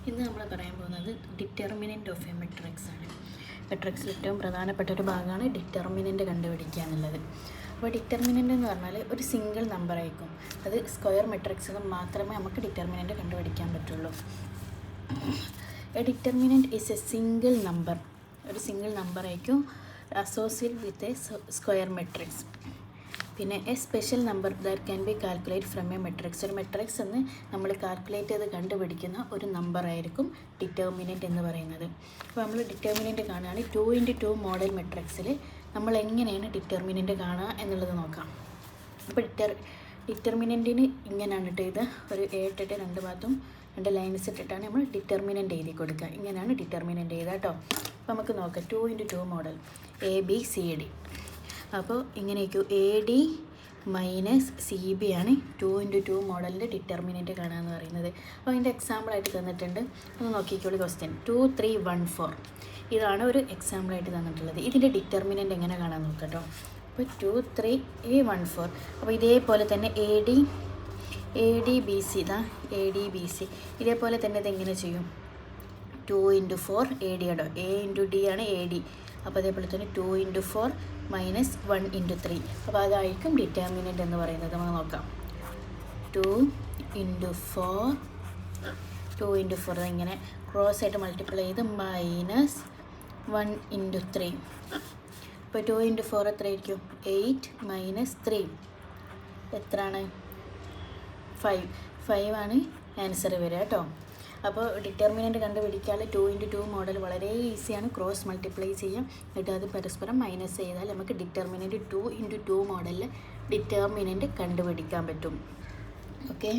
ഇന്ന് നമ്മൾ പറയാൻ പോകുന്നത് ഡിറ്റർമിനൻറ്റ് ഓഫ് എ മെട്രിക്സ് ആണ്. മെട്രിക്സിൽ ഏറ്റവും പ്രധാനപ്പെട്ട ഒരു ഭാഗമാണ് ഡിറ്റർമിനൻറ്റ് കണ്ടുപിടിക്കുക എന്നുള്ളത്. അപ്പോൾ ഡിറ്റർമിനൻ്റ് എന്ന് പറഞ്ഞാൽ ഒരു സിംഗിൾ നമ്പർ ആയിരിക്കും. അത് സ്ക്വയർ മെട്രിക്സിൽ മാത്രമേ നമുക്ക് ഡിറ്റർമിനൻറ്റ് കണ്ടുപിടിക്കാൻ പറ്റുള്ളൂ. A determinant is a single number. ഒരു സിംഗിൾ നമ്പർ ആയിരിക്കും associate with a square matrix. പിന്നെ a special number that can be calculate from a matrix. ഒരു മെട്രിക്സ് എന്ന് നമ്മൾ കാൽക്കുലേറ്റ് ചെയ്ത് കണ്ടുപിടിക്കുന്ന ഒരു നമ്പർ ആയിരിക്കും ഡിറ്റർമിനൻ്റ് എന്ന് പറയുന്നത്. അപ്പോൾ നമ്മൾ ഡിറ്റർമിനൻ്റ് കാണുകയാണ് 2x2 മോഡൽ മെട്രിക്സിൽ നമ്മൾ എങ്ങനെയാണ് ഡിറ്റർമിനൻ്റ് കാണുക എന്നുള്ളത് നോക്കാം. അപ്പോൾ ഡിറ്റർമിനൻറ്റിന് ഇങ്ങനെയാണ് ഇത് ഒരു ഇട്ടിട്ട് രണ്ട് ഭാഗത്തും രണ്ട് ലൈൻസ് ഇട്ടിട്ടാണ് നമ്മൾ ഡിറ്റർമിനൻ്റ് എഴുതി കൊടുക്കുക. ഇങ്ങനെയാണ് ഡിറ്റർമിനൻ്റ് എഴുതുക കേട്ടോ. അപ്പോൾ നമുക്ക് നോക്കാം 2x2 മോഡൽ ABCD. അപ്പോൾ ഇങ്ങനെയൊക്കെ AD മൈനസ് CB ആണ് 2x2 മോഡലിൻ്റെ ഡിറ്റർമിനൻ്റ് കാണുക എന്ന് പറയുന്നത്. അപ്പോൾ അതിൻ്റെ എക്സാമ്പിളായിട്ട് തന്നിട്ടുണ്ട്, ഒന്ന് നോക്കിക്കോളൂ. ക്വസ്റ്റ്യൻ 2, 3, 1, 4 ഇതാണ് ഒരു എക്സാമ്പിളായിട്ട് തന്നിട്ടുള്ളത്. ഇതിൻ്റെ ഡിറ്റർമിനൻ്റ് എങ്ങനെ കാണാൻ നോക്കട്ടോ. അപ്പോൾ 2, 3, 1, 4. അപ്പോൾ ഇതേപോലെ തന്നെ ADBC ഇതാ ADBC ഇതേപോലെ തന്നെ ഇതെങ്ങനെ ചെയ്യും? 2 × 4 AD ആണോ, A × D ആണ് AD. അപ്പോൾ അതേപോലെ തന്നെ 2 × 4 മൈനസ് 1 × 3. അപ്പോൾ അതായിരിക്കും ഡിറ്റർമിനൻ്റ് എന്ന് പറയുന്നത്. നമുക്ക് നോക്കാം. 2 × 4 ഇങ്ങനെ ക്രോസ് ആയിട്ട് മൾട്ടിപ്ലൈ ചെയ്ത് മൈനസ് 1 × 3. അപ്പോൾ 2 × 4 എത്ര ആയിരിക്കും? 8 മൈനസ് 3 എത്രയാണ്? 5 ആണ് ആൻസർ വരിക കേട്ടോ. അപ്പോൾ ഡിറ്റർമിനൻ്റ് കണ്ടുപിടിക്കാൻ 2x2 മോഡൽ വളരെ ഈസിയാണ്. ക്രോസ് മൾട്ടിപ്ലൈ ചെയ്യാം, എന്നിട്ട് അത് പരസ്പരം മൈനസ് ചെയ്താൽ നമുക്ക് ഡിറ്റർമിനൻ്റ് 2x2 മോഡലിൽ ഡിറ്റർമിനൻ്റ് കണ്ടുപിടിക്കാൻ പറ്റും. ഓക്കെ.